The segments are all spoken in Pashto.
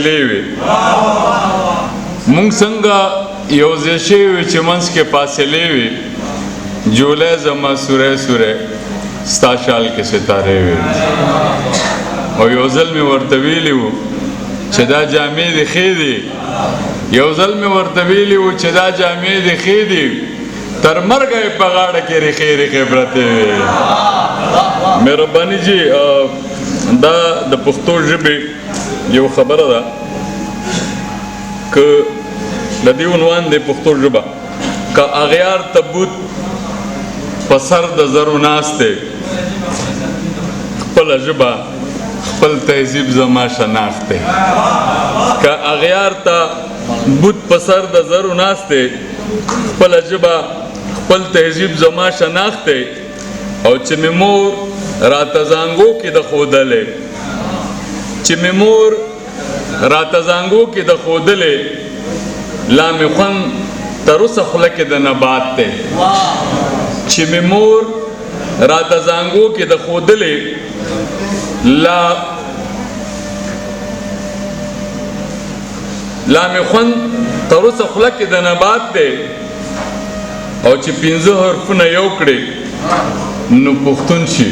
لیوی مونږ څنګه یو ځای شوي چې منځ کې فاصلې وي جولی زما سوری سوری ستا شال کې ستارې وي او یو ځل مې ورته ویلي وو چې دا جامې دې ښې دي یو ځل مې ورته ویلي وو چې دا جامې دې ښې دي تر مرګه یې په غاړه کې ریښې ریښې پرتې وي مهرباني جي دا د پښتو ژبې یو خبره ده که د دې عنوان دی پښتو ژبه که اغیار تبوت په سر د زرو ناست دی خپله ژبه خپل تهذیب زما شناخت دی که اغیار ته بوت په سر د زرو ناست دی خپله ژبه خپل تهذیب زما شناخت دی او چې مې مور راته زانګو کې د ښودلې چې مې مور راته زانګو کې د ښودلې لا مې خوند تر اوسه خوله کې د نبات دی چې مې مور راته زانګو کې د ښودلې لا مې خوند تر اوسه خوله کې د نبات دی او چې 15 حرفونه یو کړې نو پښتون شي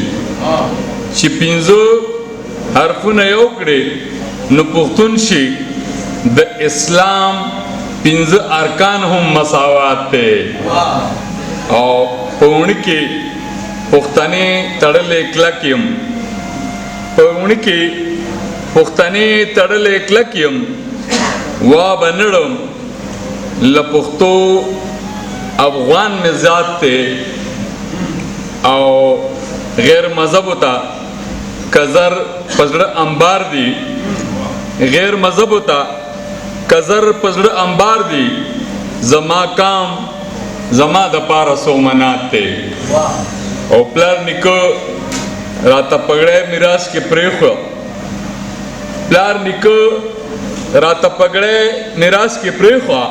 چې 15 حرفونه یو کړې نو پښتون شي د اسلام 15 ارکان هم مساوات دی او په وڼي کې پښتنې تړلې کلک یم په وڼي کې پښتنې تړلې کلک یم وا به نړم له پښتو افغان مې ذات دی او غیر مذهبو ته کزر پزړه انبار دی غیر مذهبو ته کزر پزړه انبار دی زما کام زما د پاره سومنات دی او پلار نیکه راته پګړی میراث کې پرېښو پلار نیکه راته پګړی میراث کې پرېښو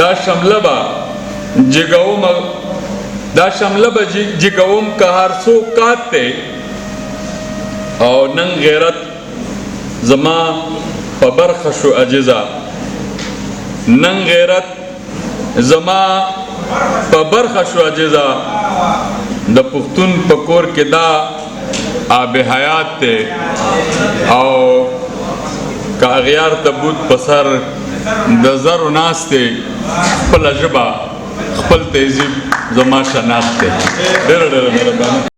دا شمله به جګوم که هر څوک کات دی او نن غیرت زما په برخه شو عجزه نن غیرت زما په برخه شو عجزه د پښتون په کور کې دا آب حیات دی او که اغیار تبوت په سر د زرو ناست دی خپله ژبه خپل تهذیب زما شناخت دی ډېره ډېره مهرباني